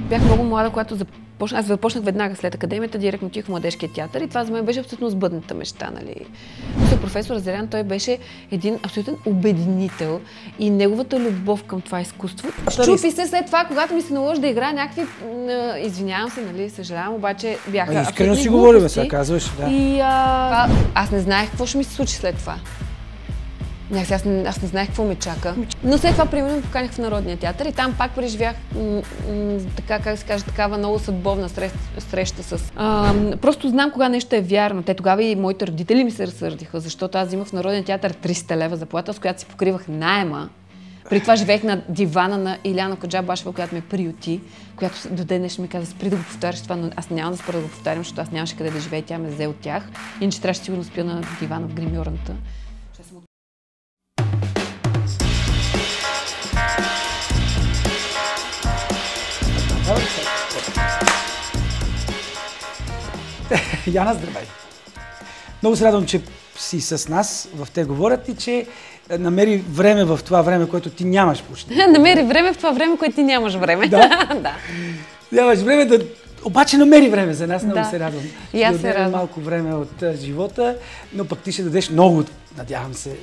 Бях много млада, когато аз започнах веднага след академията, директно отих в Младежкия театър и това за мен беше абсолютно сбъдната мечта. Нали? Професор Азарян, той беше един абсолютен обединител и неговата любов към това изкуство. Щупи се след това, когато ми се наложи да играя някакви... Извинявам се, нали, съжалявам, обаче бяха абсолютни глупости. Искрено си говорим, сега казваш. Да. И аз не знаех какво ще ми се случи след това. Аз не знаех какво ме чака. Но след това, примерно, поканих в Народния театър и там пак преживях така, как се каже, такава много съдбовна среща с... Просто знам кога нещо е вярно. Те тогава и моите родители ми се разсърдиха, защото аз взимах в Народния театър 300 лева заплата, с която си покривах наема. При това живеех на дивана на Иляна Каджабашева, която ме приюти, която до ден днешен ми каза: спри да го повтаряш това, но аз няма да спра да го повтарям, защото аз нямаше къде да живея, тя ме взе от тях. Иначе трябваше сигурно спя на дивана в гримьорната. Яна, здравей! Много се радвам, че си с нас в Те говорят и че намери време в това време, което ти нямаш почти. Намери време в това време, което ти нямаш време. Да? Да. Нямаш време да... Обаче намери време за нас, много се радвам. И аз се радвам. Малко време от живота, но пък ти ще дадеш много, надявам се,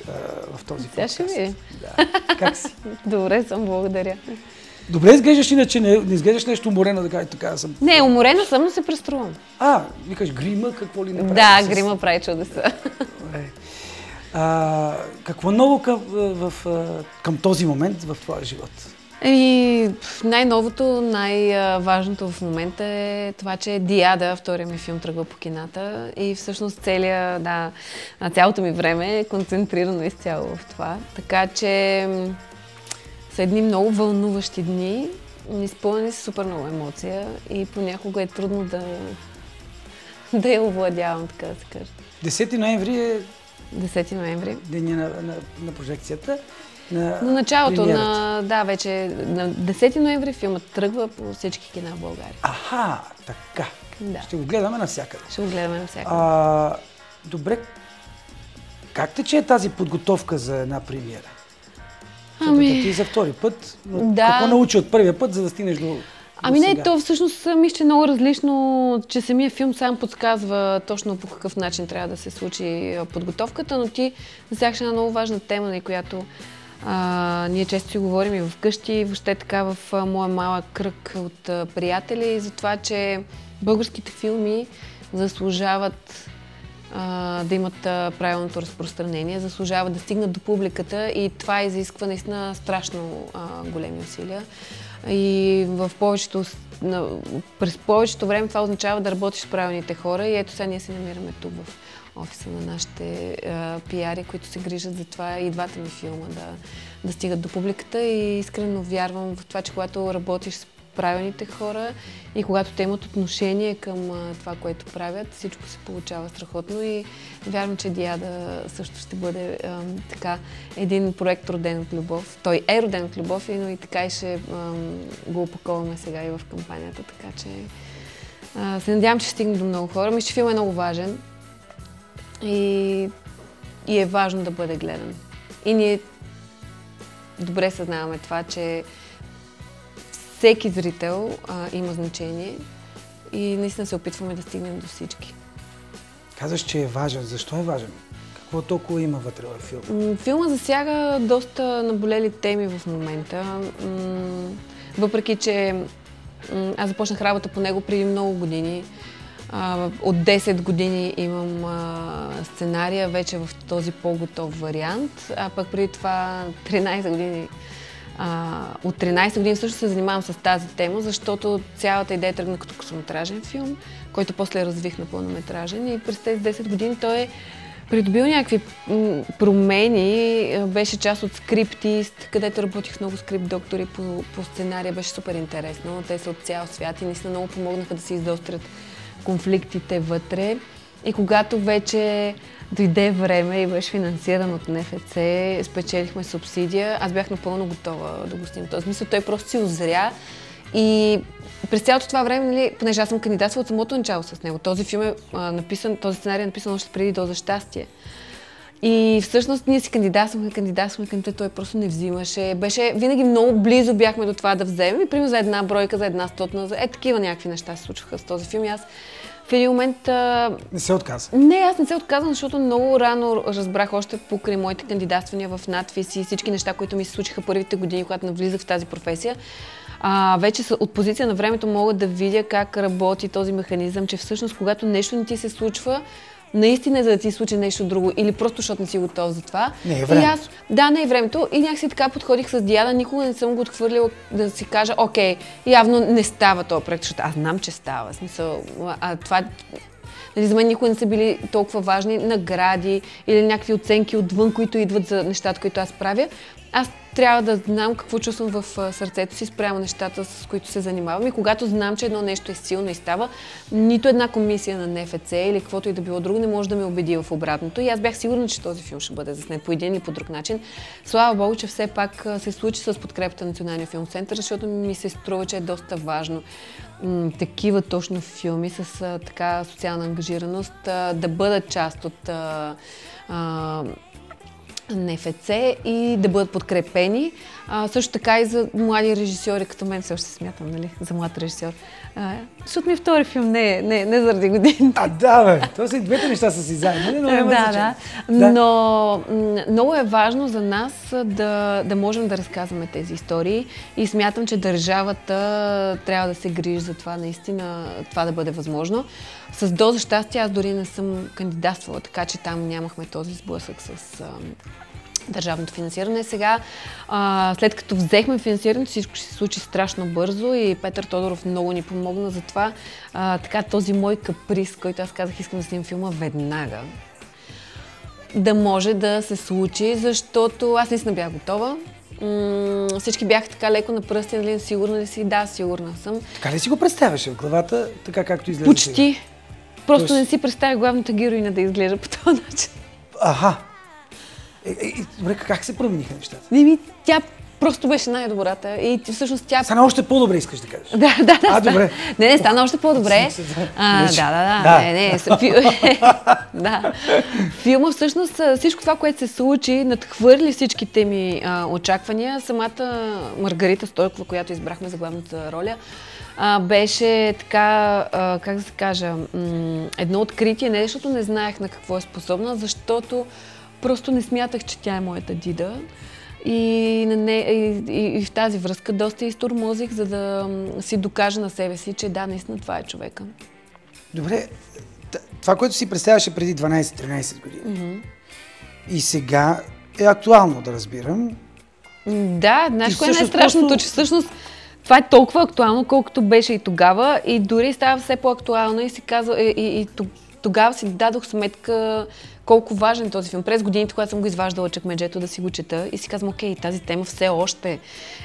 в този подкаст. Тя ще ви. Да. Как си? Добре съм, благодаря. Добре изглеждаш, иначе не изглеждаш нещо уморено, така съм. Не, уморена съм, но се преструвам. Викаш грима, какво ли не прави? Да, грима прави чудеса. Добре. Какво ново към този момент в твоя живот? Най-новото, най-важното в момента е това, че Диада, втория ми филм, тръгва по кината и всъщност цялото ми време е концентрирано изцяло в това. Така че са едни много вълнуващи дни, изпълнени с супер много емоция и понякога е трудно да я овладявам, така да се каже. 10 ноември е... 10 ноември. Деня на прожекцията. На началото вече на 10 ноември филмът тръгва по всички кина в България. Аха, така. Да. Ще го гледаме навсякъде. Ще го гледаме навсякъде. Добре, как тече тази подготовка за една премиера? Ти за втори път, но какво научи от първия път, за да стигнеш до не, то всъщност мисля, че е много различно, че самия филм сам подсказва точно по какъв начин трябва да се случи подготовката, но ти засягаш една много важна тема, която ние често си говорим и вкъщи, и въобще така в моя малък кръг от приятели, за това, че българските филми заслужават да имат правилното разпространение, заслужават да стигнат до публиката и това изисква наистина страшно големи усилия. И през повечето време това означава да работиш с правилните хора и ето сега ние се намираме тук в офиса на нашите пиари, които се грижат за това и двата ми филма да стигат до публиката и искрено вярвам в това, че когато работиш с правилните хора и когато те имат отношение към това, което правят, всичко се получава страхотно и вярвам, че Диада също ще бъде един проект роден от любов. Той е роден от любов, но и така и ще го опаковаме сега и в кампанията, така че се надявам, че ще стигне до много хора. Мисля, че филмът е много важен и е важно да бъде гледан. И ние добре съзнаваме това, че всеки зрител има значение и наистина се опитваме да стигнем до всички. Казваш, че е важен. Защо е важен? Какво толкова има вътре във филма? Филма засяга доста наболели теми в момента. Въпреки че аз започнах работа по него преди много години. От 10 години имам сценария вече в този по-готов вариант, а пък преди това 13 години. От 13 години също се занимавам с тази тема, защото цялата идея тръгна като късометражен филм, който после развих на пълнометражен и през тези 10 години той е придобил някакви промени, беше част от скриптист, където работих с много скрипт доктори по сценария, беше супер интересно, те са от цял свят и наистина много помогнаха да се изострят конфликтите вътре и когато вече дойде време и беше финансиран от НФЦ, спечелихме субсидия. Аз бях напълно готова да го снимам. В този смисъл той просто си озря и през цялото това време, понеже аз съм кандидатствала от самото начало с него, този филм е написан, този сценарий е написан още преди Доза щастие. И всъщност ние си кандидатствахме, той просто не взимаше. Винаги много близо бяхме до това да вземем. И примерно за една бройка, за една стотна, такива някакви неща се случваха с този филм. И аз в един момент... Не се отказа? Не, аз не се отказвам, защото много рано разбрах още покрай моите кандидатствания в надпис и всички неща, които ми се случиха първите години, когато навлизах в тази професия. Вече от позиция на времето мога да видя как работи този механизъм, че всъщност когато нещо не ти се случва, наистина е за да ти случи нещо друго или просто защото не си готов за това. Не е време. Да, не е времето. И някакси така подходих с Диана, никога не съм го отхвърлила да си кажа, окей, явно не става този проект, защото аз знам, че става. В смисъл, това... За мен никога не са били толкова важни награди или някакви оценки отвън, които идват за нещата, които аз правя. Аз трябва да знам какво чувствам в сърцето си спрямо нещата, с които се занимавам. И когато знам, че едно нещо е силно и става, нито една комисия на НФЦ или каквото и да било друго не може да ме убеди в обратното. И аз бях сигурна, че този филм ще бъде заснет по един или по друг начин. Слава Богу, че все пак се случи с подкрепата на Националния филм център, защото ми се струва, че е доста важно такива точно филми с така социална ангажираност да бъдат част от НФЦ и да бъдат подкрепени. Също така и за млади режисьори, като мен все още смятам, нали, за млад режисьор. Защото ми втори филм не заради годините. То двете неща са си заедно. Но много е важно за нас да можем да разказваме тези истории и смятам, че държавата трябва да се грижи за това, наистина това да бъде възможно. С доза щастие аз дори не съм кандидатствала, така че там нямахме този сблъсък с държавното финансиране. Сега, след като взехме финансирането, всичко ще се случи страшно бързо и Петър Тодоров много ни помогна за това. Така този мой каприз, който аз казах, искам да снимам филма веднага, да може да се случи, защото аз наистина бях готова. Всички бяха така леко на пръсти, нали, сигурна ли си? Да, сигурна съм. Така ли си го представяше в главата, така както изглежда? Почти. Просто не си представя главната героиня да изглежда по този начин. Добре, как се промениха нещата? Тя просто беше най-добрата и всъщност тя... Стана още по-добре, искаш да кажеш? Да. Добре. Не, стана още по-добре. Филма всъщност, всичко това, което се случи, надхвърли всичките ми очаквания. Самата Маргарита Стойкова, която избрахме за главната роля, беше така, как да се кажа, едно откритие, не защото не знаех на какво е способна, защото просто не смятах, че тя е моята Дида. И в тази връзка доста изтормозих, за да си докажа на себе си, че да, наистина това е човека. Добре, това, което си представяше преди 12-13 години и сега е актуално, да разбирам. Да, знаеш кое е най-страшното, че всъщност това е толкова актуално, колкото беше и тогава и дори става все по-актуално и си казва, и тогава си дадох сметка колко важен е този филм. През годините, когато съм го изваждала чекмеджето да си го чета и си казвам, окей, тази тема все още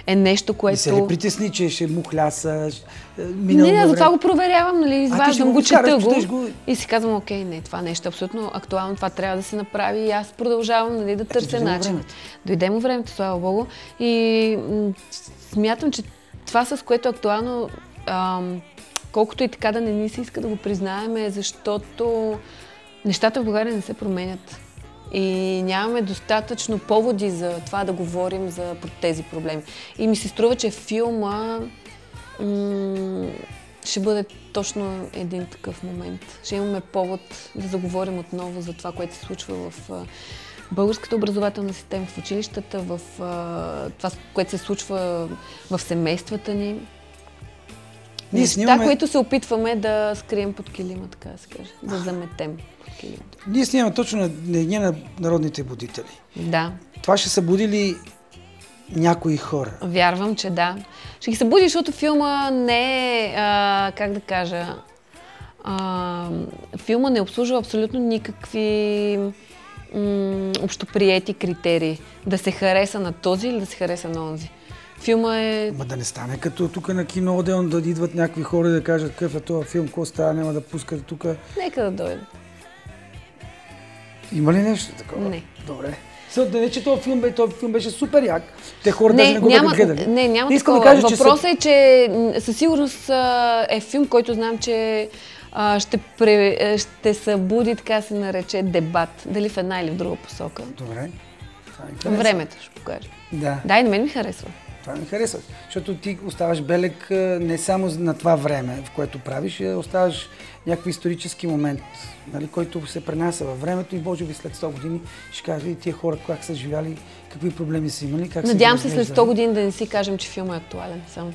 е нещо, което... И се ли притесни, че ще мухляса, Не, затова го проверявам, нали, изваждам го, чета го и си казвам, окей, не, това нещо е абсолютно актуално, това трябва да се направи и аз продължавам, нали, да търся начин. Дойде му времето, слава Богу. И смятам, че това, с което е актуално, колкото и така да не ни се иска да го признаем, е защото нещата в България не се променят и нямаме достатъчно поводи за това да говорим за тези проблеми. И ми се струва, че филма ще бъде точно един такъв момент. Ще имаме повод да заговорим отново за това, което се случва в българската образователна система, в училищата, в това, което се случва в семействата ни. Неща, които се опитваме да скрием под килима, така да се каже, да заметем под килима. Ние снимаме точно на Деня на народните будители. Да. Това ще събуди ли някои хора? Вярвам, че да. Ще ги събуди, защото филма не е, как да кажа, филма не обслужва абсолютно никакви общоприети критерии. Да се хареса на този или да се хареса на онзи. Филма е... Ма да не стане като тук на Киноодеон, да идват някакви хора и да кажат какъв е този филм, какво става, няма да пускат тук. Нека да дойдат. Има ли нещо такова? Не. Добре. Не, че този филм беше супер як. Те хора даже не го бяха гледали. Няма такова. Въпросът е, че със сигурност е филм, който знам, че ще събуди, така се нарече, дебат. Дали в една или в друга посока. Добре. Времето ще покаже. Да, и на мен ми харесва. Това ми харесва, защото ти оставаш белег не само на това време, в което правиш, оставаш някакъв исторически момент, нали, който се пренася във времето и може би след 100 години ще кажа и тия хора как са живяли, какви проблеми са имали, как надявам се след 100 години да не си кажем, че филмът е актуален. Само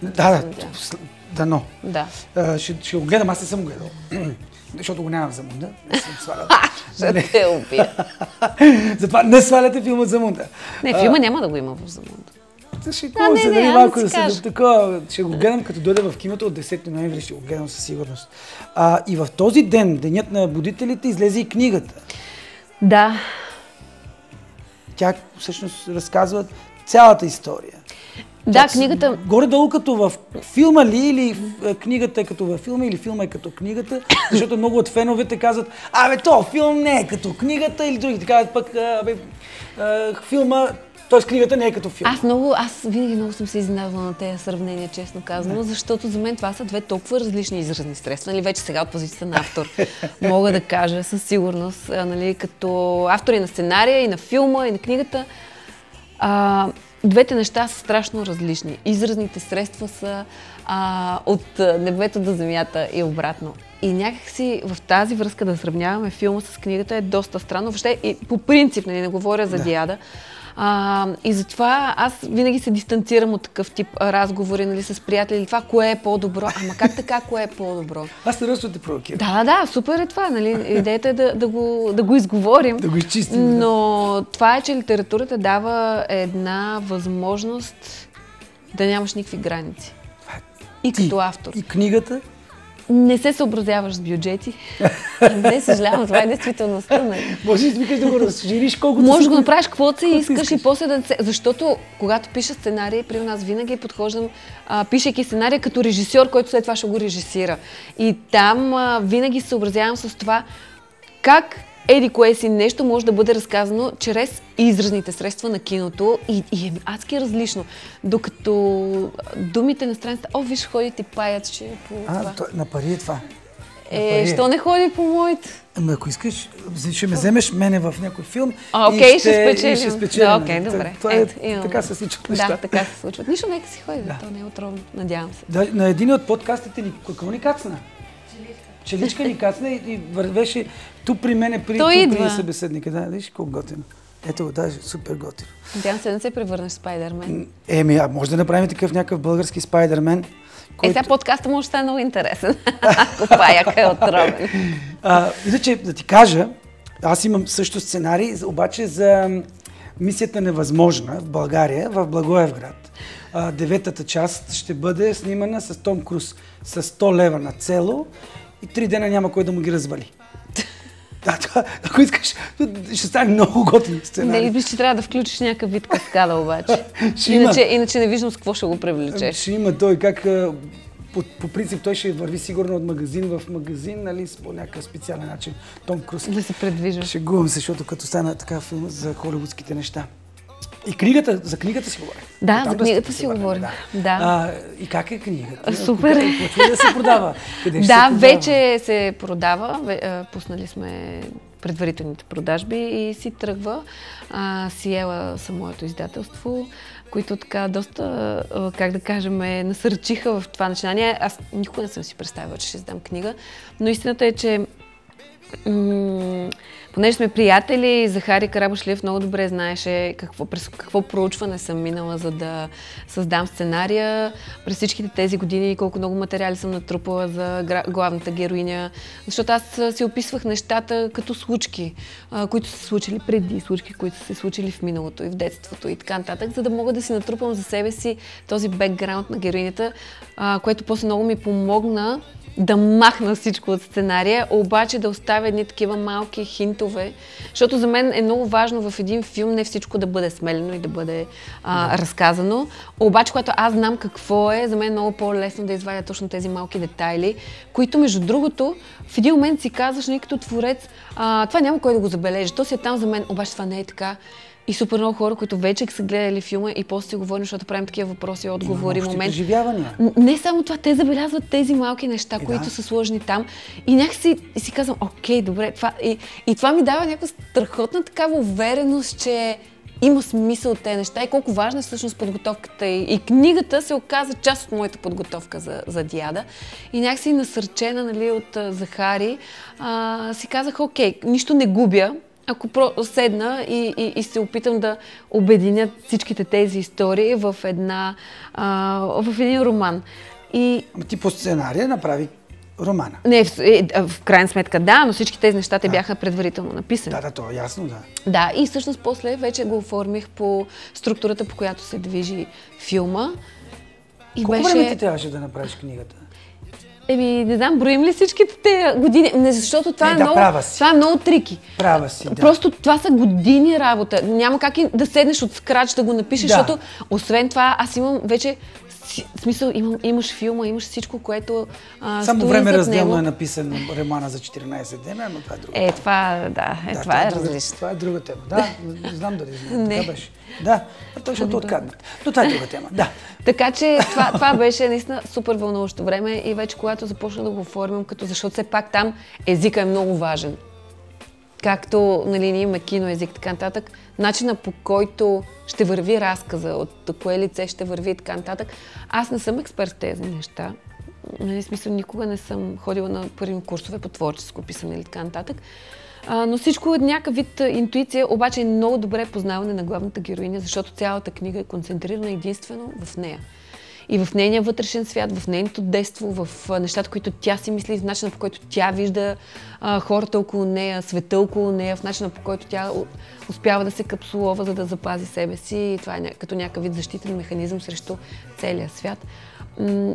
дано. Да. Ще го гледам, аз не съм го гледал. Защото го нямам в Замунда. Ще те убия. Затова не сваляте филма в Замунда. Не, филма няма да го има в Замунда. Ще го гледам като дойде в киното от 10 ноември, ще го гледам със сигурност. И в този ден, Денят на будителите, излезе и книгата. Да. Тя всъщност разказва цялата история. Да, книгата... Горе-долу като в филма ли, или книгата е като във филма, или филма е като книгата, защото много от феновете казват, то филм не е като книгата, или другите казват пък, филма... Тоест книгата не е като филм. Аз винаги много съм се изненадвала на тези сравнения, честно казано, защото за мен това са две толкова различни изразни средства. Нали, вече сега от позицията на автор мога да кажа със сигурност, нали, като автори на сценария и на филма и на книгата. Двете неща са страшно различни. Изразните средства са от небето до земята и обратно. И някакси в тази връзка да сравняваме филма с книгата е доста странно. Въобще и по принцип, не говоря за Диада. И затова аз винаги се дистанцирам от такъв тип разговори, нали, с приятели. Това, кое е по-добро? Ама как така, кое е по-добро? Аз не ръчно те провокирам. Да, супер е това. Нали? Идеята е да го изговорим. Да го изчистим. Но това е, че литературата дава една възможност да нямаш никакви граници. И като автор. И книгата? Не се съобразяваш с бюджети. Не, съжалявам, това е действителността. Може да го разшириш колкото може да го направиш каквото си искаш и после да... Защото когато пиша сценарий, при нас винаги подхождам, пишейки сценария като режисьор, който след това ще го режисира. И там винаги се съобразявам с това как еди кое си нещо може да бъде разказано чрез изразните средства на киното и е адски различно. Докато думите на страницата, виж, ходи ти паяче по това. На пари е това. Що не ходи по моите? Ако искаш, ще ме вземеш мене в някой филм и ще спечелим. Да, окей, добре. Така се случват неща. Да, така се случват. Нищо, нека си ходи, то не е отровно. Надявам се. На един от подкастите ни, какво ни кацна? Челичка ни кацна и вървеше тук при мене, при събеседника. Да, виж колко готино. Ето го, даже супер готино. Надявам се да не се превърнеш в Спайдермен. Може да направим такъв някакъв български Спайдермен. Сега подкаста може да стане много интересен. Ако паяка е отровен. Иначе да ти кажа, аз имам също сценарий, обаче за Мисията невъзможна в България, в Благоевград. 9-та част ще бъде снимана с Том Круз с 100 лева на цело и 3 дена няма кой да му ги развали. Ако искаш, ще стане много готин сценарий. Не, че трябва да включиш някакъв вид каскада обаче. Иначе не виждам с какво ще го привлечеш. Ще има той как... По принцип той ще върви сигурно от магазин в магазин, нали, по някакъв специален начин. Том Круз. Да се предвижда. Шегувам се, защото като стана така филм за холивудските неща. И за книгата си говорим. Да, за книгата си говорим. Да. И как е книгата? Супер. Почва да се продава. Вече се продава. Пуснали сме предварителните продажби и си тръгва. Сиела са моето издателство, които така доста, как да кажем, насърчиха в това начинание. Аз никога не съм си представила, че ще издам книга, но истината е, че понеже сме приятели, Захари Карабашлиев много добре знаеше през какво проучване съм минала, за да създам сценария. През всичките тези години колко много материали съм натрупала за главната героиня. Защото аз си описвах нещата като случки, които са се случили преди, случки, които са се случили в миналото и в детството и така нататък, за да мога да си натрупам за себе си този бекграунд на героинята, което после много ми помогна да махна всичко от сценария, обаче да оставя едни такива малки хинтове, защото за мен е много важно в един филм не всичко да бъде смелено и да бъде разказано, обаче когато аз знам какво е, за мен е много по-лесно да извадя точно тези малки детайли, които между другото в един момент си казваш, като творец, това няма кой да го забележи, то си е там за мен, обаче това не е така. И супер много хора, които вече са гледали филма и после си говорим, защото правим такива въпроси и отговори. Има общи преживявания. Не само това, те забелязват тези малки неща, които са сложни там. И някакси си казвам, окей, добре, и това ми дава някаква страхотна такава увереност, че има смисъл от тези неща и колко важна е всъщност подготовката. И книгата се оказа част от моята подготовка за Диада. И някакси насърчена, нали, от Захари, си казах, окей, нищо не губя, ако седна и се опитам да обединя всичките тези истории в един роман. Ама ти по сценария направи романа. Не, в крайна сметка да, но всички тези неща те бяха предварително написани. Да, то е ясно, да. Да, и всъщност после вече го оформих по структурата, по която се движи филма. Колко време ти трябваше да направиш книгата? Не знам, броим ли всичките те години? Не, защото това е много трики. Права си, да. Просто това са години работа. Няма как и да седнеш от скрач да го напишеш, защото освен това аз имам вече смисъл, имаш филма, имаш всичко, което само време разделно е написан романа за 14 дена, но това е друга тема. Това е различно. Това е друга тема. Да, не знам дали знам. Това беше. Да, защото откраднат. Но това е друга тема, да. Така че това беше наистина супер вълнуващо време и вече когато започна да го оформям, защото все пак там езика е много важен. Както, нали, ние имаме киноезик, така нататък, начина по който ще върви разказа, от кое лице ще върви и така нататък. Аз не съм експерт в тези неща. Нали, смисъл, никога не съм ходила на първи курсове по творческо писане или така нататък. Но всичко е някакъв вид интуиция, обаче е много добре познаване на главната героиня, защото цялата книга е концентрирана единствено в нея. И в нейния вътрешен свят, в нейното детство, в нещата, които тя си мисли, в начина, по който тя вижда хората около нея, света около нея, в начина, по който тя успява да се капсулова, за да запази себе си. И това е като някакъв вид защитен механизъм срещу целия свят.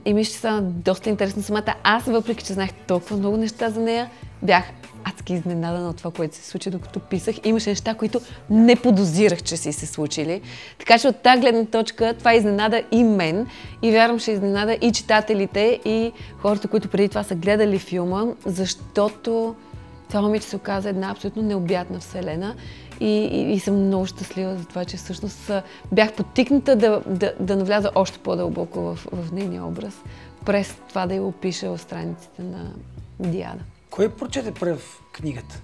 И мисля, че стана доста интересна самата. Аз, въпреки че знаех толкова много неща за нея, бях адски изненадана от това, което се случи, докато писах. Имаше неща, които не подозирах, че си се случили. Така че от тази гледна точка това изненада и мен. И вярвам, ще изненада и читателите, и хората, които преди това са гледали филма, защото това момиче се оказа една абсолютно необятна вселена. И съм много щастлива за това, че всъщност бях подтикната да навляза още по-дълбоко в нейния образ, през това да я опиша в страниците на Диада. Кой прочете пръв книгата?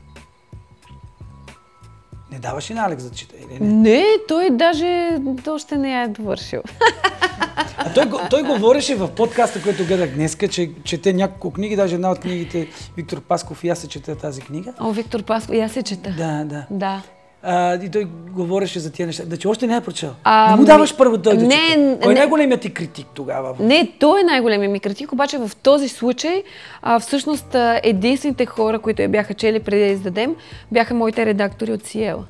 Не даваш ли на Алекс да чета или не? Не, той даже още не я е довършил. Той говореше в подкаста, който гледах днеска, че чете няколко книги, даже една от книгите Виктор Пасков и аз се чета тази книга. Виктор Пасков, и аз се чета. Да. И той говореше за тия неща. Да, че още не е прочел. Не му даваш първо той да чете. Кой е най-големият ти критик тогава? Не, той е най-големият ми критик, обаче в този случай всъщност единствените хора, които я бяха чели преди да издадем, бяха моите редактори от Сиела.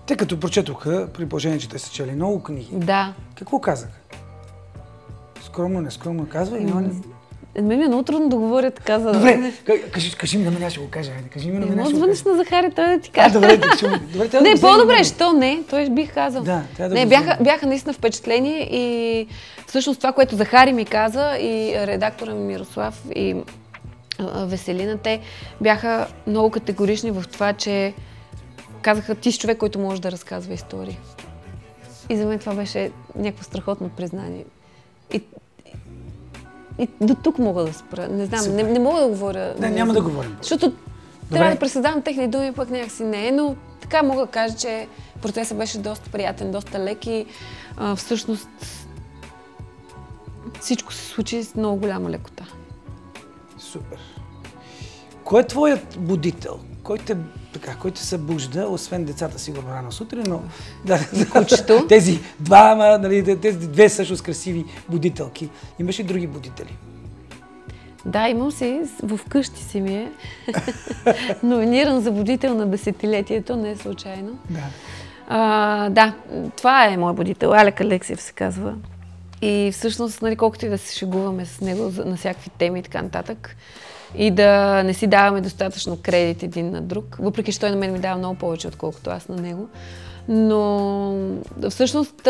Те като прочетоха, при положение, че те са чели много книги. Да. Какво казаха? Скромно, нескромно казва и ми е много трудно да говоря така за... Добре, кажи ми на мен, ще го кажа. Кажи ми на мен, ще го кажа. На Захари, той да ти каже. Добре, не, по-добре, що не? Той бих казал. Да, не, бяха наистина впечатлени и всъщност това, което Захари ми каза и редактора ми Мирослав и Веселина, те бяха много категорични в това, че казаха, ти си човек, който може да разказва истории. И за мен това беше някакво страхотно признание. И до тук мога да спра. Не знам, не мога да говоря. Няма да говорим. Защото трябва да пресъздавам техни думи, пък някакси не е, но така мога да кажа, че процесът беше доста приятен, доста лек и всъщност всичко се случи с много голяма лекота. Супер. Кой е твоят будител? Кой те събужда, освен децата сигурно рано сутрин, но кучето. Тези две всъщност красиви будителки. Имаш и други будители? Да, имам си. Вкъщи си ми е. Номиниран за будител на десетилетието, не е случайно. Да, това е мой будител. Алек Алексиев се казва. И всъщност, колкото и да се шегуваме с него на всякакви теми и така нататък, и да не си даваме достатъчно кредит един на друг, въпреки че той на мен ми дава много повече, отколкото аз на него. Но всъщност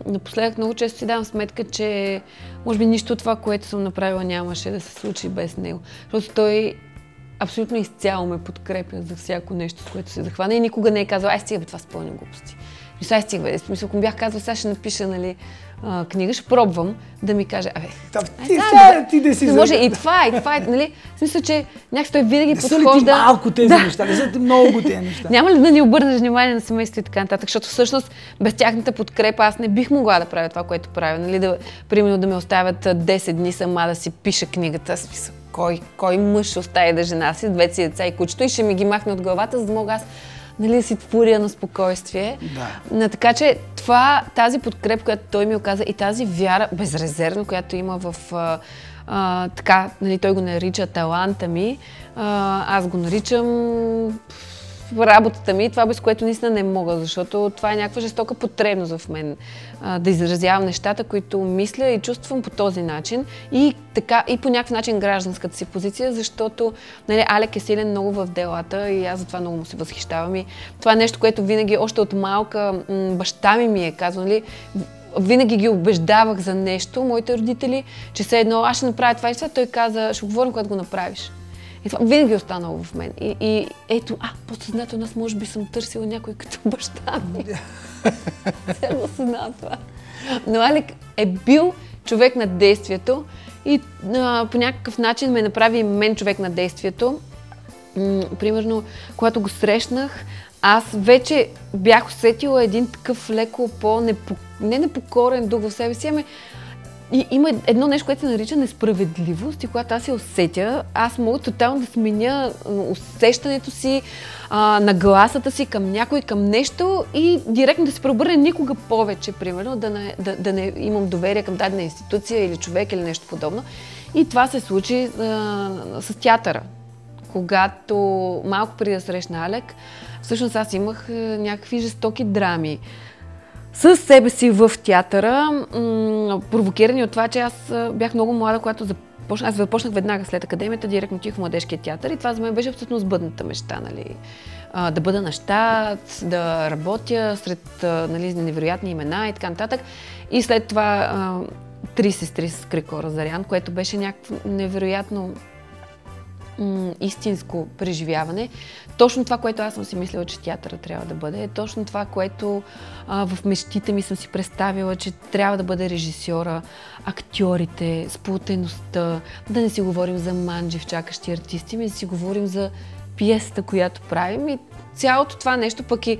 напоследък много често си давам сметка, че може би нищо от това, което съм направила, нямаше да се случи без него. Защото той абсолютно изцяло ме подкрепя за всяко нещо, с което се захвана и никога не е казал, ай стига бе, това спълни глупости. Ай стига бе, смисъл, ако ми бях казал, сега ще напиша, нали, книга, ще пробвам да ми каже, ти да си не може и това, нали? В смисъл, че някак той винаги подхожда... Не са ли ти малко тези неща, не са ти много тези неща. Няма ли да ни обърнеш внимание на семейството и така нататък, защото всъщност без тяхната подкрепа аз не бих могла да правя това, което правя, нали? Примерно да ме оставят 10 дни сама да си пиша книгата. Смисъл, кой мъж ще остави да жена си, двете си деца и кучето и ще ми ги махне от главата, за да мога аз, нали, да си творя на спокойствие. Да. Така че тази подкрепа, която той ми оказа и тази вяра безрезервна, която има в така, нали, той го нарича таланта ми, аз го наричам работата ми, това без което наистина не мога, защото това е някаква жестока потребност в мен да изразявам нещата, които мисля и чувствам по този начин и така и по някакъв начин гражданската си позиция, защото, нали, Алек е силен много в делата и аз затова много му се възхищавам и това е нещо, което винаги още от малка баща ми е казал, нали, винаги ги убеждавах за нещо, моите родители, че все едно аз ще направя това и това, той каза, ще говорим, когато го направиш. И това винаги е останало в мен. И ето, по-съзнателно аз може би съм търсила някой като баща ми. Сега осъзнава това. Но Алек е бил човек на действието и по някакъв начин ме направи мен човек на действието. Примерно, когато го срещнах, аз вече бях усетила един такъв леко не непокорен дух в себе си, ами и има едно нещо, което се нарича несправедливост и когато аз се усетя, аз мога тотално да сменя усещането си, нагласата си към някой, към нещо и директно да се преобърне никога повече, примерно, да не имам доверие към дадена институция или човек или нещо подобно. И това се случи с театъра. Когато малко преди да срещна Алек, всъщност аз имах някакви жестоки драми със себе си в театъра, провокирани от това, че аз бях много млада, когато започнах веднага след академията, директно отих в Младежкия театър и това за мен беше абсолютно сбъдната мечта, нали? Да бъда на щат, да работя сред, нали, невероятни имена и така нататък. И след това 3 сестри с Крикора Зарян, което беше някакво невероятно истинско преживяване. Точно това, което аз съм си мислила, че театъра трябва да бъде, е точно това, което в мечтите ми съм си представила, че трябва да бъде режисьора, актьорите, сплотеността, да не си говорим за манджи в чакащи артисти, ами да си говорим за пиесата, която правим и цялото това нещо, пък и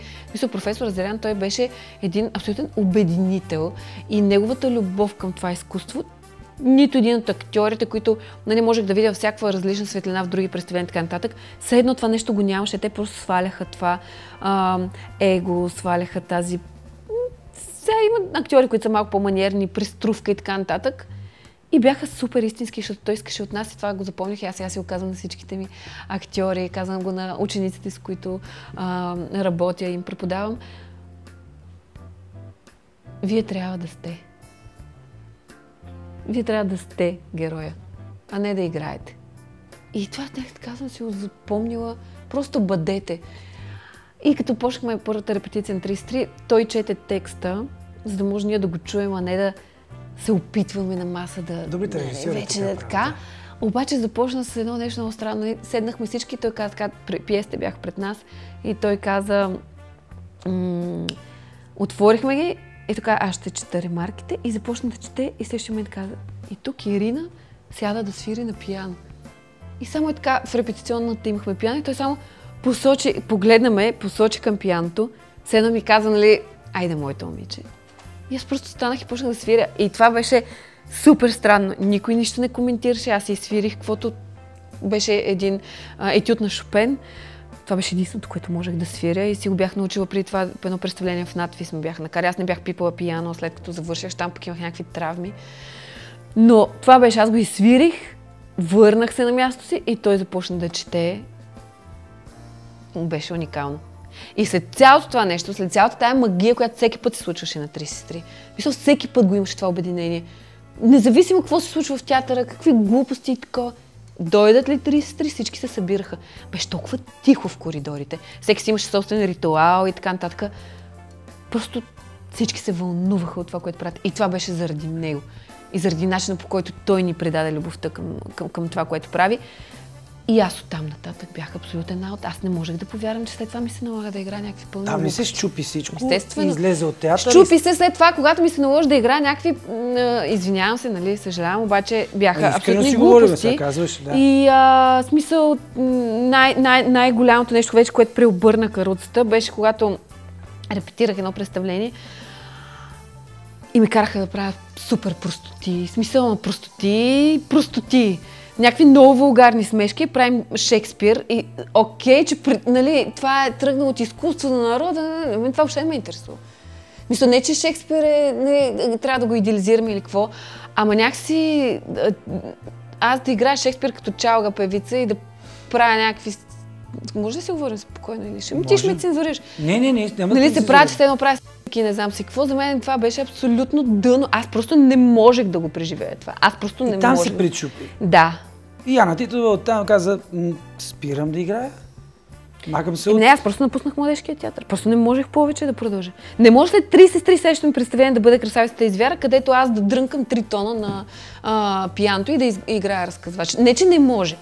професор Зарян, той беше един абсолютен обединител и неговата любов към това изкуство, нито един от актьорите, които, нали, можех да видя всякаква различна светлина в други представления и така нататък, все едно това нещо го нямаше. Те просто сваляха това его, сваляха тази... Сега има актьори, които са малко по-маниерни, преструвка и така нататък. И бяха супер истински, защото той искаше от нас и това го запомних. Аз сега си го казвам на всичките ми актьори, казвам го на учениците, с които работя и им преподавам. Вие трябва да сте. Вие трябва да сте героя, а не да играете. И това, така съм си го запомнила, просто бъдете. И като почнахме първата репетиция на 33, той чете текста, за да може ние да го чуем, а не да се опитваме на маса да... Добрите режисьори вече да така. Обаче започна с едно нещо много странно. Седнахме всички, той каза така, пиесите бяха пред нас и той каза, отворихме ги, и така, аз ще чета ремарките и започна да чете и следващия момент каза, и тук Ирина сяда да свири на пиано. И само е така, в репетиционната имахме пиано и той само погледна ме, посочи към пианото, седна ми каза, нали, айде, моето момиче. И аз просто станах и почнах да свиря. И това беше супер странно. Никой нищо не коментираше, аз си свирих, каквото беше един етюд на Шопен. Това беше единственото, което можех да свиря и си го бях научила преди това по едно представление в надвис ме бях накарали. Аз не бях пипала пиано, след като завърших, там пък имах някакви травми. Но това беше, аз го изсвирих, върнах се на място си и той започна да чете. Беше уникално. И след цялото това нещо, след цялата тая магия, която всеки път се случваше на 3 сестри, мисля, всеки път го имаше това обединение. Независимо какво се случва в театъра, какви глупости и такова. Дойдат ли 3 сестри, всички се събираха. Беше толкова тихо в коридорите. Всеки си имаше собствен ритуал и така нататък. Просто всички се вълнуваха от това, което правят. И това беше заради него. И заради начина, по който той ни предаде любовта към това, което прави. И аз оттам нататък бях абсолютен аут. Аз не можех да повярвам, че след това ми се налага да играя някакви пълни Там не се щупи всичко Естествено. и излезе от театър. Щупи се след това, когато ми се наложи да играя някакви... извинявам се, нали, съжалявам, обаче бяха абсолютни глупости. Казваш, да. И смисъл, най-голямото нещо вече, което преобърна каруцата, беше когато репетирах едно представление и ме караха да правя супер простоти. Смисъл на простоти. Някакви много вулгарни смешки, правим Шекспир и окей, че нали, това е тръгнало от изкуство на народа, това въобще не ме интересува. Мисля, не че Шекспир трябва да го идеализираме или какво, ама някакси аз да играя Шекспир като чалга певица и да правя някакви... Може да си говорим спокойно или ще? Ти ще ме цензуриш. Не, няма нали се правя, че те направя и не знам си какво. За мен това беше абсолютно дъно. Аз просто не можех да го преживея това. Аз просто не можех. И там се причупи. Да. И Яна Титова оттам каза, спирам да играя. Махам се от... Не, аз просто напуснах Младежкия театър. Просто не можех повече да продължа. Не може след 3 сестри следващото ми представление да бъде Красавицата и звяра, където аз да дрънкам 3 тона на пианто и да играя разказвач. Не, че не може.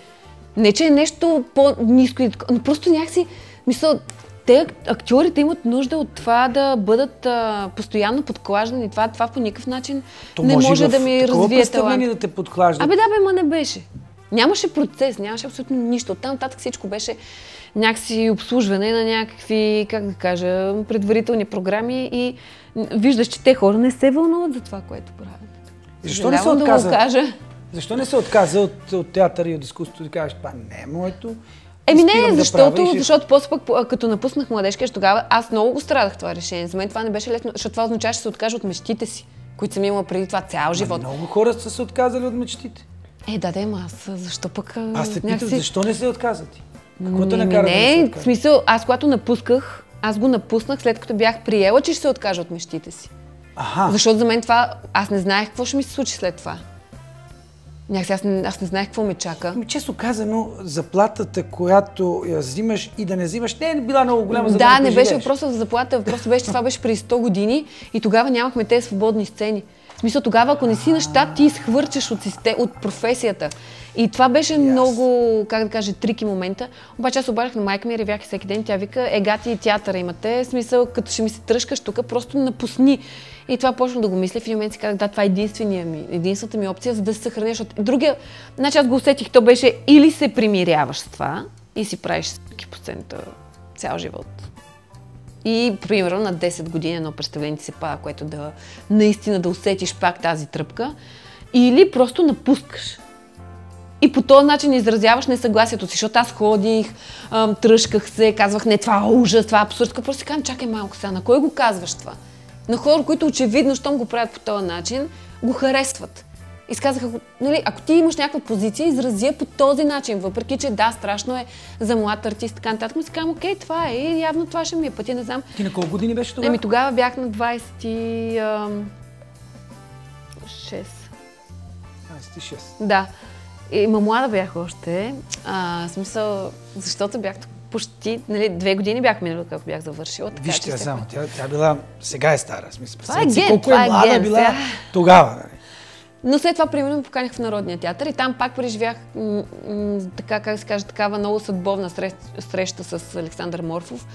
Не, че е нещо по-ниско, но просто някакси, мисля, те актьорите имат нужда от това да бъдат постоянно подклаждани. Това по никакъв начин не може да ми развие талант. Да те подклаждат. Абе да, ма не беше. Нямаше процес, нямаше абсолютно нищо. Оттам нататък всичко беше някакси обслужване на някакви, как да кажа, предварителни програми и виждаш, че те хора не се вълнуват за това, което правят. Защо не се отказа? Да кажа. Защо не се отказа от театър и от изкуството да кажеш, това не е моето? Не, защото после пък като напуснах Младежкия, тогава аз много го страдах това решение. За мен това не беше лесно, защото това означаваше да се откажа от мечтите си, които съм имала преди това цял живот. Много хора са се отказали от мечтите. Аз защо пък... Аз те питам, защо не се отказа ти? Какво те накара да се откажа? В смисъл, аз когато напусках, аз го напуснах след като бях приела, че ще се откажа от мечтите си. Защото за мен това, аз не знаех какво ще ми се случи след това. Аз не знаех какво ме чака. Често казано, заплатата, която я взимаш и да не взимаш, не е била много голяма за да не беше въпросът за заплата, въпросът беше, това беше преди 100 години и тогава нямахме тези свободни сцени. В смисъл, тогава, ако не си на щат, ти изхвърчаш от професията. И това беше много, как да кажа, трики момента. Обаче аз обаждах на майка ми и ревях всеки ден. Тя вика, гати и театъра имате. В смисъл, като ще ми се тръшкаш тук, просто напусни. И това почнах да го мисля. В един момент си казах, да, това е единствената ми опция, за да се съхраня. Защото другия, значи аз го усетих, то беше или се примиряваш с това и си правиш 100% цял живот. И, примерно, на 10 години едно представление ти се пада, което да наистина да усетиш пак тази тръпка. Или просто напускаш. И по този начин изразяваш несъгласието си, защото аз ходих, тръжках се, казвах, не, това е ужас, това е абсурд. Просто си казвам, чакай малко сега, на кой го казваш това? На хора, които очевидно, щом го правят по този начин, го харесват. И казах, нали, ако ти имаш някаква позиция, изрази по този начин, въпреки че да, страшно е за млад артист, така нататък, но си казвам, окей, това е и явно това ще ми е пътя, не знам. Ти на колко години беше тогава? Тогава бях на 26. 26. Да. Млада бях още. Смисъл, защото бях почти, нали, 2 години бях минала, когато бях завършила. Вижте, само, тя била, сега е стара, смисъл. Това е ген, колко е млада била тогава. Но след това, примерно, поканих в Народния театър и там пак преживях така, как се каже, такава много съдбовна среща с Александър Морфов,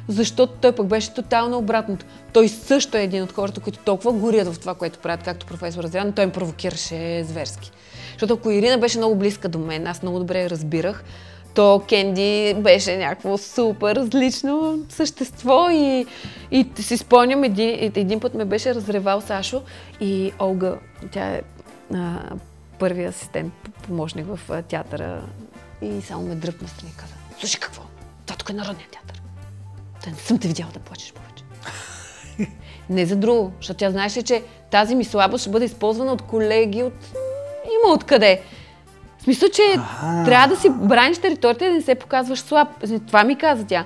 защото той пък беше тотално обратното. Той също е един от хората, които толкова горят в това, което правят, както професор Разрян, но той им провокираше зверски. Защото ако Ирина беше много близка до мен, аз много добре я разбирах, то Кенди беше някакво супер различно същество и си спомням, един път ме беше разревал Сашо и Олга, тя е първият асистент, помощник в театъра и само ме дръпна страни и каза, слушай какво, това тук е Народният театър. Не съм те видяла да плачеш повече. Не за друго, защото тя знаеше, че тази ми слабост ще бъде използвана от колеги има откъде. В смисъл, че трябва да си браниш територията и да не се показваш слаб. Това ми каза тя.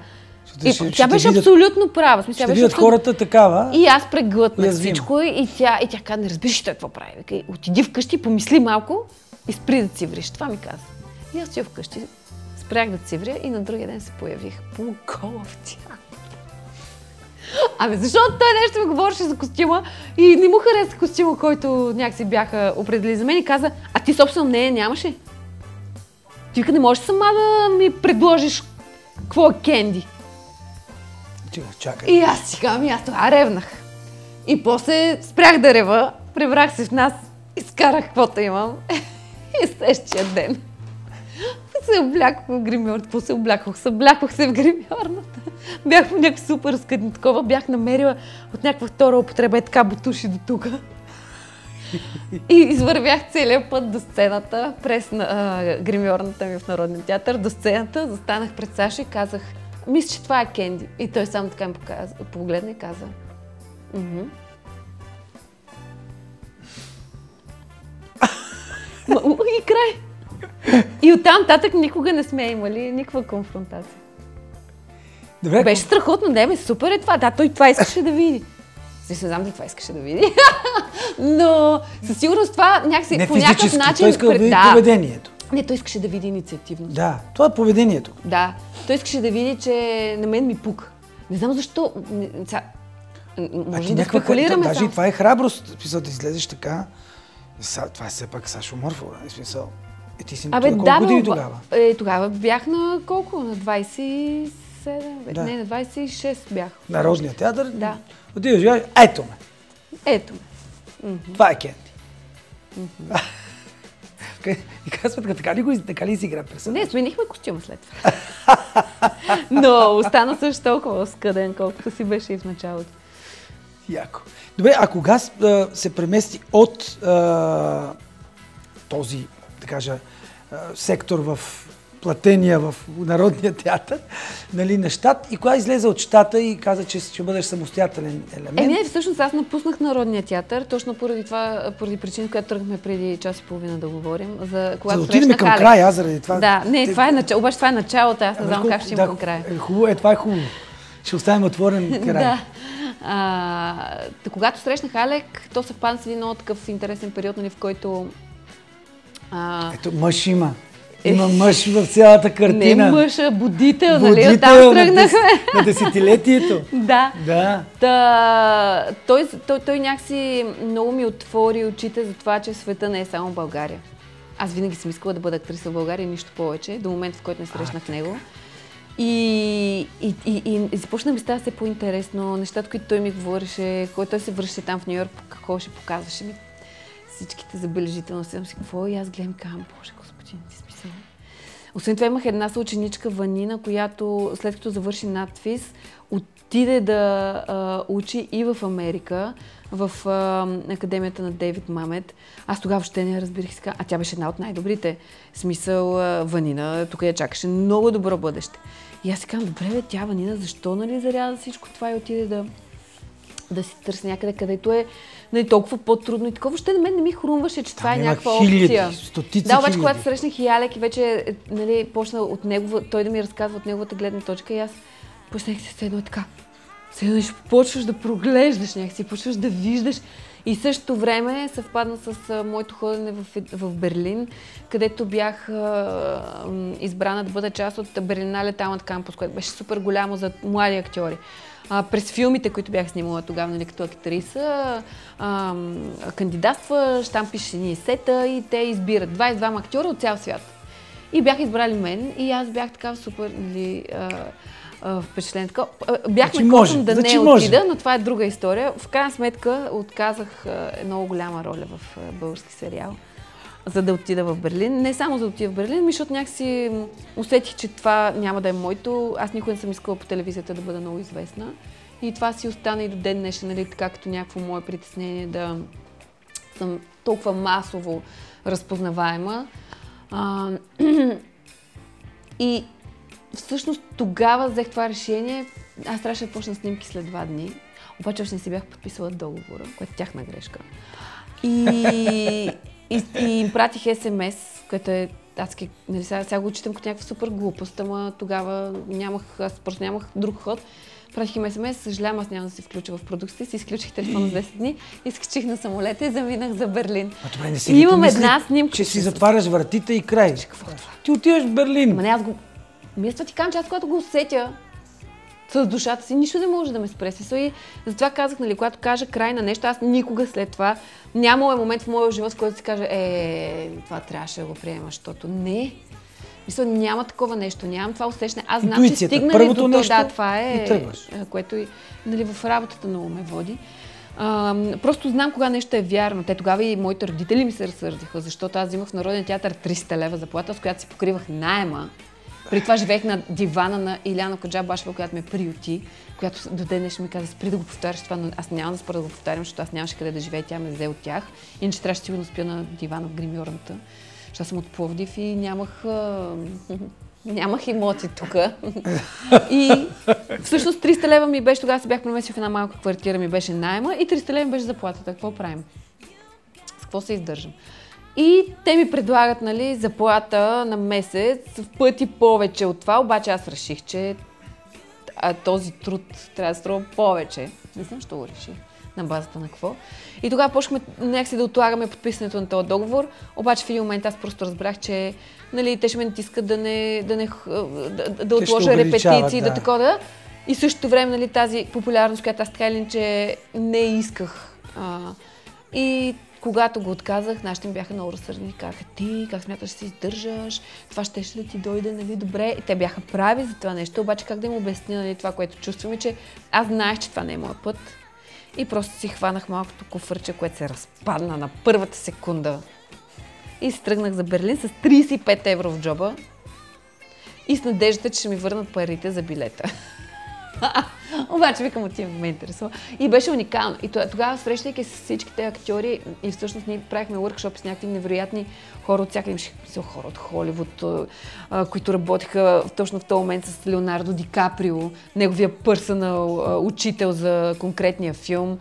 И тя беше абсолютно права. Ще видят хората такава. И аз преглътнах всичко и тя каза, не разбираш той какво прави. Отиди вкъщи, помисли малко и спри да цивриш. Това ми каза. И аз отидох вкъщи, спрях да цивря и на другия ден се появих по-гола в театър. Защото той нещо ми говореше за костюма и не му хареса костюма, който някакси бяха определили за мен и каза, а ти собствено мнение нямаш ли? Ти не можеш сама да ми предложиш какво е кенди. Чакай. И аз си казвам, аз това ревнах. И после спрях да рева, прибрах се в нас, изкарах каквото имам. И следващия ден се облякох в гримьорната. Какво се облякох? Съблякох се в гримьорната. Бях в някакво супер скъдни такова. Бях намерила от някаква втора употреба така бутуши до тук. И извървях целият път до сцената, през гримьорната ми в Народния театър, до сцената, застанах пред Сашо и казах, мисля, че това е кенди. И той само така ми погледна и каза, и край. И оттам нататък никога не сме имали никаква конфронтация. Добре. Беше страхотно, не, супер е това. Да, той това искаше да види. Не знам дали това искаше да види. Но със сигурност това някакси не по някакъв начин... той иска да види поведението. Не, той искаше да види инициативност. Да, това е поведението. Да, той искаше да види, че на мен ми пука. Не знам защо... Може да спекулираме даже само. и това е храброст, смисъл да излезеш така. Това е все пак Сашо Морфова, смисъл. Ти си на колко години тогава? Тогава бях на колко? На 27? Да. Не, на 26 бях. Народния театър? Да. Отиваш и кажеш, ето ме. Ето ме. Това е кенди. И казват, така ли си игра персонаж? Не, сменихме костюма след това. Но остана също толкова скъден, колкото си беше и в началото. Яко. Добре, а кога се премести от този, да кажа, сектор в платения в Народния театър, нали, на щат, и кога излезе от щата и каза, че ще бъдеш самостоятелен елемент? Не, всъщност аз напуснах Народния театър, точно поради това, поради причина, която тръгнахме преди час и половина да говорим. За да отидем към края, аз заради това... Да, не, това е обаче това е началото, аз не знам как ще има към края. Хубаво, това е хубаво. Ще оставим отворен край. Да. Когато срещнах Алек, то съвпадна с един много такъв интересен период, нали, в който... Ето, мъж има. Има мъж в цялата картина. Не мъж, а будител, нали? Оттам тръгнахме. На десетилетието. Да. Да. Той някакси много ми отвори очите за това, че света не е само България. Аз винаги съм искала да бъда актриса в България, нищо повече, до момента, в който не срещнах него. И започна ми става все по-интересно. Нещата, които той ми говореше, когато той се връщаше там в Ню Йорк, какво ще показваше ми всичките забележителности. Съм си какво и аз гледам кам, боже господи, не ти смисъл. Освен това имах една съученичка Ванина, която след като завърши надфис, отиде да учи и в Америка, в академията на Дейвид Мамет. Аз тогава въобще не разбирах си, а тя беше една от най-добрите. Смисъл, Ванина, тук я чакаше много добро бъдеще. И аз си казвам, добре бе, тя Ванина, защо нали заряза всичко това и отиде да си търси някъде, където е нали, толкова по-трудно и такова. Въобще на мен не ми хрумваше, че това е някаква опция. Стотици обаче когато срещнах и Алек и вече нали, почна от него, той да ми разказва от неговата гледна точка и аз почнах се едно така. Седно ще почваш да проглеждаш някакси, почваш да виждаш. И същото време съвпадна с моето ходене в Берлин, където бях избрана да бъда част от Berlinale Talent Campus, което беше супер голямо за млади актьори. През филмите, които бях снимала тогава, нали, като актриса, кандидатстваш, там пишеш едни есета и те избират 22 актьора от цял свят. И бяха избрали мен и аз бях така супер, нали, впечатлен. Бяхме готвим да не отида, но това е друга история. В крайна сметка отказах много голяма роля в български сериал, за да отида в Берлин. Не само за да отида в Берлин, защото някакси усетих, че това няма да е моето. Аз никога не съм искала по телевизията да бъда много известна. И това си остана и до ден днешен, нали, така като някакво мое притеснение да съм толкова масово разпознаваема. И всъщност тогава взех това решение. Аз трябваше да почна снимки след 2 дни. Обаче още не си бях подписала договора, което е тяхна грешка. И им пратих СМС, което е адски, нали, сега го отчитам като някаква супер глупост, ама тогава аз просто нямах друг ход. Пратих им СМС, съжалявам, аз няма да се включа в продукцията, си изключих телефона за 10 дни, изкачих на самолета и заминах за Берлин. Добре, не си ли помисли, че си затваряш вратите и край. Ти отиваш в Берлин. Ама не, аз го... Мисля ти казвам, че аз когато го усетя с душата си, нищо не може да ме спре. И затова казах, нали, когато кажа край на нещо, аз никога след това нямало момент в моя живот, в който си кажа, това трябваше да го приема, защото не. Мисля, няма такова нещо, нямам това усещане. Аз знам, че Интуицията, стигнали първото до нещо това. Да, това и е, тръгваш. което и, нали, в работата много ме води. Просто знам кога нещо е вярно. Те тогава и моите родители ми се разсърдиха, защото аз взимах в Народен театър 300 лева заплата, с която си покривах наема. При това живеех на дивана на Иляна Каджабашева, която ме приюти, която до ден днешен ми каза: спри да го повтаряш това, но аз няма да спра да го повтарям, защото аз нямаше къде да живея, тя ме взе от тях. Иначе трябваше сигурно спя на дивана в гримьорната, защото съм от Пловдив и нямах имоти тук. И всъщност 300 лева ми беше, тогава се бях преместил в една малка квартира, ми беше найема и 300 лева ми беше заплатата. Какво правим? С какво се издържам? И те ми предлагат, нали, заплата на месец в пъти повече от това, обаче аз реших, че този труд трябва да струва повече. Не знам, що го реших. На базата на какво. И тогава почнахме някакси да отлагаме подписането на този договор, обаче в един момент аз просто разбрах, че, нали, те ще ме натискат да отложа репетиции, да такова. И същото време, нали, тази популярност, която аз така или иначе не исках. И когато го отказах, нашите ми бяха много разсърдени. Казаха: ти как смяташ да се издържаш? Това ще да ти дойде, нали, добре. И те бяха прави за това нещо, обаче как да им обясня, нали, това, което чувствам, и че аз знаех, че това не е моят път. И просто си хванах малкото куфърче, което се разпадна на първата секунда. И се тръгнах за Берлин с 35 евро в джоба и с надеждата, че ще ми върнат парите за билета. Обаче викам, отивам, ме интересува. И беше уникално. И тогава, срещайки с всичките актьори, и всъщност ние правихме workshop с някакви невероятни хора от всякъде, хора от Холивуд, които работиха точно в този момент с Леонардо Ди Каприо, неговия пърсонал учител за конкретния филм.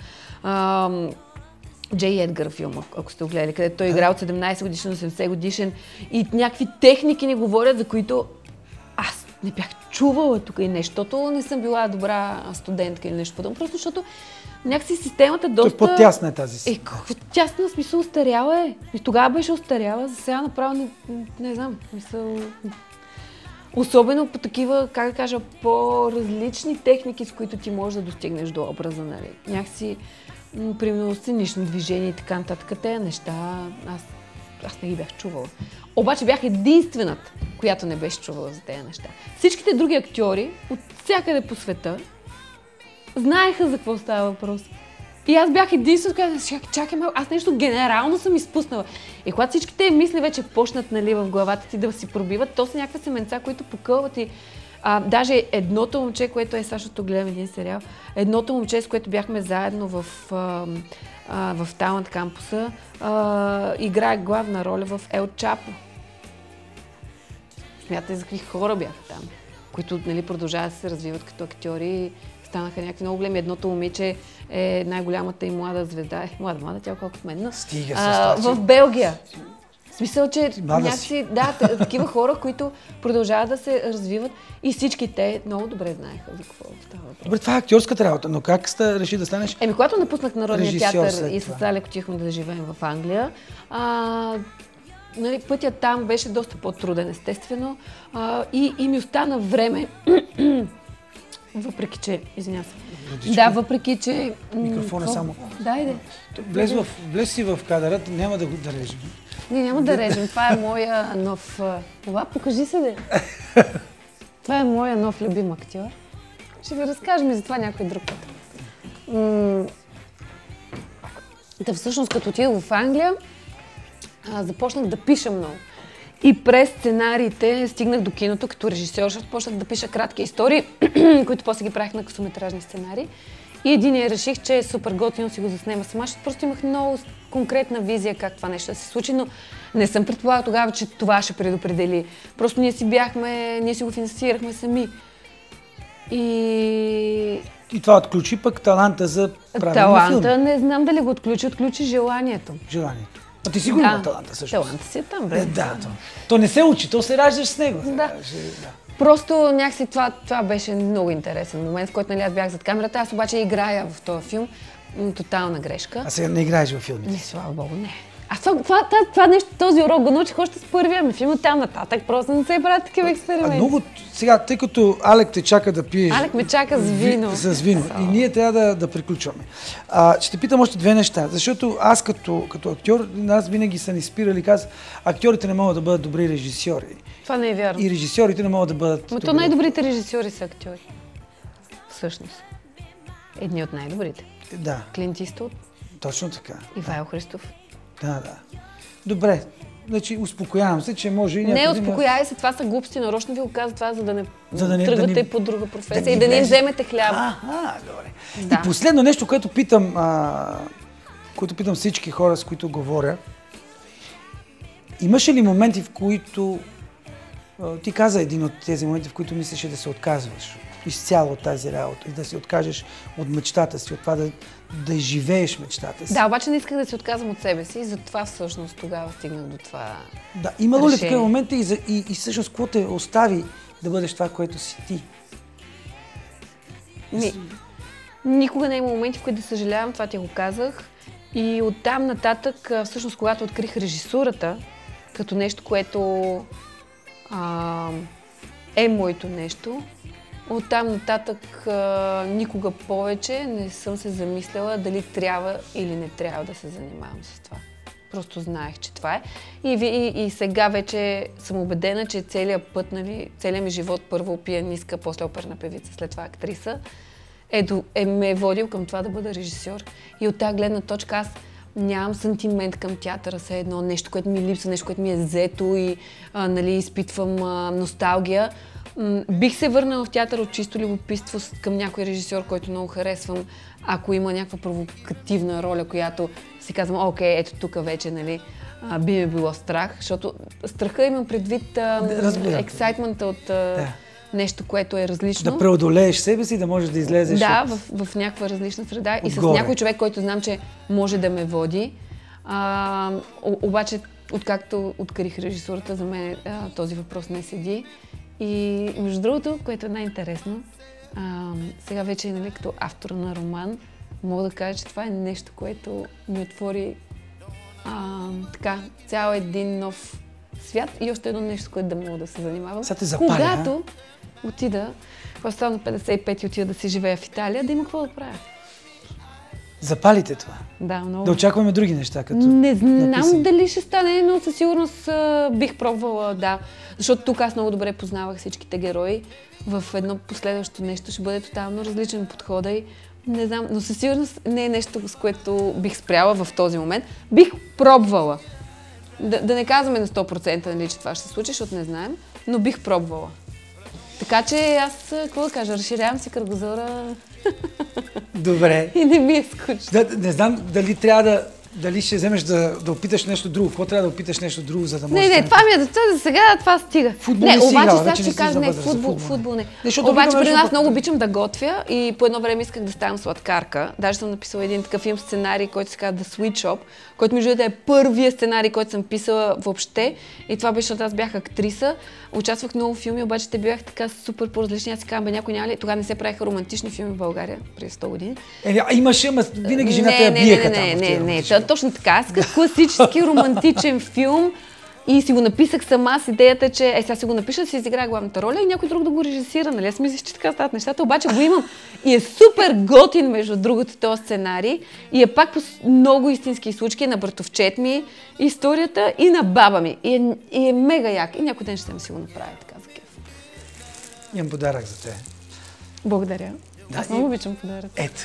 Джей Едгар филм, ако сте го гледали, където той играл от 17 годишен, 80 годишен, и някакви техники ни говорят, за които аз не бях чувала тук и нещо, защото не съм била добра студентка или нещо подобно, просто защото някакси системата доста... По-тясна е тази система. Какво тясна, смисъл, остаряла е. И тогава беше остаряла, за сега направо не знам, мисъл... Особено по такива, как да кажа, по-различни техники, с които ти можеш да достигнеш до образа, нали. Някакси, примерно, сценично движение и така нататък, тези неща, аз не ги бях чувала. Обаче бях единствената, която не беше чувала за тези неща. Всичките други актьори от всякъде по света знаеха за какво става въпрос. И аз бях единствената, която чакай малко, аз нещо генерално съм изпуснала. И когато всичките мисли вече почнат, нали, в главата ти да си пробиват, то са някакви семенца, които покълват и даже едното момче, което е, защото гледам един сериал, едното момче, с което бяхме заедно в Талант кампуса, играе главна роля в Ел Чапо. Смятай за какви хора бяха там, които, нали, продължават да се развиват като актьори, станаха някакви много големи. Едното момиче е най-голямата и млада звезда. Млада, тя колко от мен, но стига с това, в Белгия. В смисъл, че някакси, да, такива хора, които продължават да се развиват и всички те много добре знаеха за какво става. Добре, това е актьорската работа, но как сте реши да станеш? Когато напуснах Народния театър и с Алеко отихме да живеем в Англия, нали, пътят там беше доста по-труден, естествено, и ми остана време, въпреки че, извинявам се. Да, въпреки че... Микрофона само. Да, иде. Влез си в кадъра, няма да го режем. Не, няма да режем. Това е моя нов... Това, покажи се, де. Това е моя нов любим актьор. Ще ви разкажем и за това някой друг път. Да, всъщност, като отидох в Англия, започнах да пиша много. И през сценариите стигнах до киното като режисьор, защото почнах да пиша кратки истории, които после ги правих на късометражни сценарии. И единия реших, че е супер готино си го заснема сама, защото просто имах много конкретна визия как това нещо да се случи, но не съм предполагала тогава, че това ще предопредели. Просто ние си го финансирахме сами. И това отключи пък таланта за правене на филм. Таланта не знам дали го отключи желанието. Желанието. А ти сигурно има таланта също. Таланта си е там, бе. Да, то не се учи, то се раждаш с него. Да. Просто някакси това беше много интересен момент, в който, нали, аз бях зад камерата, аз обаче играя в този филм. Тотална грешка. А сега не играеш във филмите? Не, слава богу, не. Това нещо, този урок го научих още с първия ми филм, оттам нататък просто не се правят такива експерименти. Много, сега, тъй като Алек те чака да пиеш... Алек ме чака с вино. С вино. И ние трябва да приключваме. Ще те питам още две неща, защото аз като актьор, нас винаги са ни спирали, казват, актьорите не могат да бъдат добри режисьори. Това не е вярно. И режисьорите не могат да бъдат Но то най-добрите режисьори са актьори. Всъщност. Едни от най-добрите. Да. Клинт Иствуд. Точно така. Ивайло Христов. Да. Добре. Значи, успокоявам се, че може и някой... Не, успокояй се, това са глупости. Нарочно ви го казвам това, за да не тръгвате по друга професия и да не вземете хляба. Добре. Да. И последно нещо, което питам всички хора, с които говоря. Имаше ли моменти, в които... Ти каза един от тези моменти, в които мислеше да се отказваш изцяло от тази работа и да се откажеш от мечтата си, от това да живееш мечтата си. Да, обаче не исках да се отказвам от себе си и затова всъщност тогава стигнах до това. Да, имало ли такива моменти и всъщност какво те остави да бъдеш това, което си ти? Никога не е имало моменти, в които да съжалявам, това ти го казах. И оттам нататък, всъщност, когато открих режисурата, като нещо, което е моето нещо, оттам нататък никога повече не съм се замисляла дали трябва или не трябва да се занимавам с това. Просто знаех, че това е. И сега вече съм убедена, че целият път, целият ми живот, първо пианистка, после оперна певица, след това актриса, ме е водил към това да бъда режисьор. И от тази гледна точка аз нямам сантимент към театъра, все едно нещо, което ми липсва, нещо, което ми е взето и изпитвам носталгия. Бих се върнала в театър от чисто любопитство към някой режисьор, който много харесвам, ако има някаква провокативна роля, която си казвам, окей, ето тук вече, би ме било страх, защото страха имам предвид ексайтмента от нещо, което е различно. Да преодолееш себе си, да можеш да излезеш. Да, в някаква различна среда и с някой човек, който знам, че може да ме води. Обаче, откакто открих режисурата, за мен този въпрос не седи. И между другото, което е най-интересно, сега вече като автор на роман, мога да кажа, че това е нещо, което ми отвори цял един нов свят и още едно нещо, с което да мога да се занимавам. Сега те запаля, когато отида, когато стана на 55 и отида да си живея в Италия, да има какво да правя. Запалите това? Да, много. Да очакваме други неща, като не знам дали ще стане, но със сигурност бих пробвала, да. Защото тук аз много добре познавах всичките герои. В едно последващо нещо ще бъде тотално различен подхода и не знам, но със сигурност не е нещо, с което бих спряла в този момент. Бих пробвала. Да не казваме на 100%, че това ще се случи, защото не знаем, но бих пробвала. Така че аз, какво да кажа, разширявам си кръгозора. Добре. И не ми е скучно. Не знам дали ще вземеш да опиташ нещо друго. Какво трябва да опиташ нещо друго, за да можеш... Не, това ми е за сега, това стига. Футбол не стига, обаче сега ще кажа, не, футбол не. Обаче при нас много обичам да готвя и по едно време исках да ставам сладкарка. Даже съм написала един такъв филм сценарий, който се казва The Sweet Shop, който между другото е първият сценарий, който съм писала въобще. И това беше, защото аз бях актриса. Участвах в много филми, обаче те бяха така супер по-различни. Аз си казвам, някой няма ли? Тогава не се правиха романтични филми в България, преди 100 години. Имаше, ама винаги жената я биеха там. Не, точно така. Аз исках класически романтичен филм и си го написах сама с идеята, че сега си го напиша, да си изиграя главната роля и някой друг да го режисира. Нали? Аз мислих, че така стават нещата, обаче го имам. И е супер готин, между другото, този сценарий. И е пак по много истински случки на братовчет ми, историята и на баба ми. И е мега як. И някой ден ще си го направя така за кеф. Имам подарък за те. Благодаря. Да, аз много обичам подарък. Ето.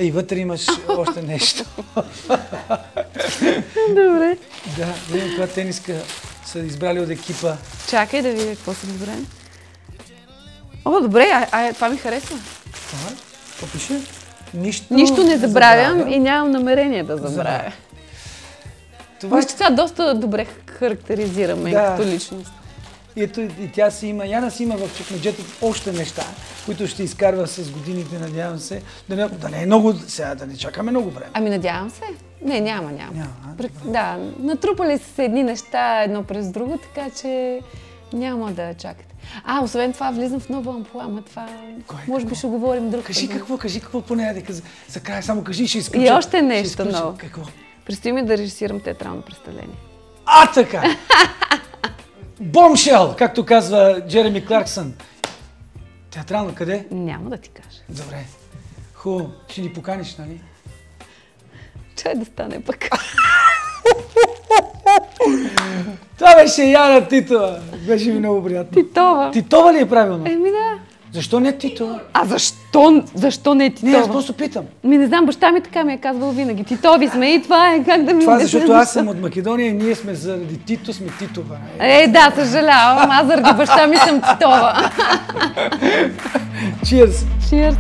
И вътре имаш още нещо. Добре. Да, видим това тениска са избрали от екипа. Чакай да видя какво са избрали. О, добре, това ми харесва. Какво пише? Нищо не забравям и нямам намерение да забравя. Виж, че това доста добре характеризира мен като личност. И ето и тя си има, Яна си има в чекмеджето още неща, които ще изкарва с годините, надявам се. Да не е много, сега да не чакаме много време. Ами надявам се. Не, няма. Да, натрупали са се едни неща едно през друго, така че няма да чакате. Освен това влизам в нова ампула, ама това може би ще говорим друг. Кажи какво поне, за края само кажи, ще изключа. И още нещо ново. Какво? Предстои ми да режисирам театрално представление. А, така! Бомшел, както казва Джереми Кларксън. Театрално къде? Няма да ти кажа. Добре. Хубаво. Ще ни поканиш, нали? Чай да стане пък. Това беше Яна Титова. Беше ми много приятно. Титова. Титова ли е правилно? Еми да. Защо не Титова? А защо не Титова? Не, аз просто питам. Не знам, баща ми така ми е казвал винаги. Титови сме и това е как да ми... Това защото аз съм от Македония и ние сме заради Тито сме Титова. Да, съжалявам. Аз заради баща ми съм Титова. Cheers! Cheers!